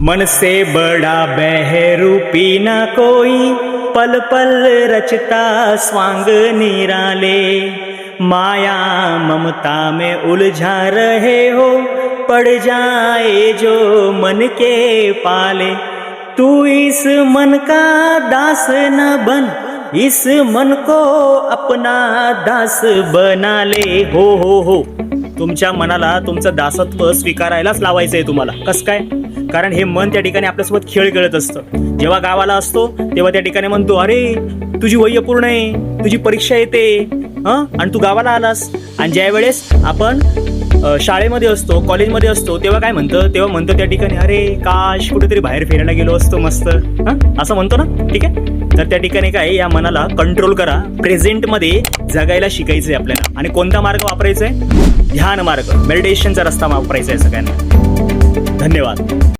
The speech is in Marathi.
मन से बड़ा बहरूपी न कोई, पल पल रचता स्वांग निराले। माया ममता में उलझा रहे हो, पड़ जाए जो मन के पाले। तू इस मन का दास न बन, इस मन को अपना दास बना ले। हो तुमच्या मनाला तुमचं दासत्व स्वीकारायलाच लावायचं आहे तुम्हाला. कसं काय? कारण हे मन त्या ठिकाणी आपल्यासोबत खेळ खेळत असतं. जेव्हा गावाला असतो तेव्हा त्या ठिकाणी म्हणतो, अरे तुझी वय पूर्ण आहे, तुझी परीक्षा येते आणि तू गावाला आलास. आणि ज्या वेळेस आपण शाळेमध्ये असतो, कॉलेजमध्ये असतो, तेव्हा काय म्हणतं? तेव्हा म्हणतो त्या ठिकाणी, अरे काश कुठेतरी बाहेर फिरायला गेलो असतो मस्त, असं म्हणतो ना. ठीक आहे, तर त्या ठिकाणी काय, या मनाला कंट्रोल करा. प्रेझेंटमध्ये जगायला शिकायचं आहे आपल्याला. आणि कोणता मार्ग वापरायचा आहे? ध्यान मार्ग, मेडिटेशनचा रस्ता वापरायचा आहे सगळ्यांना. धन्यवाद.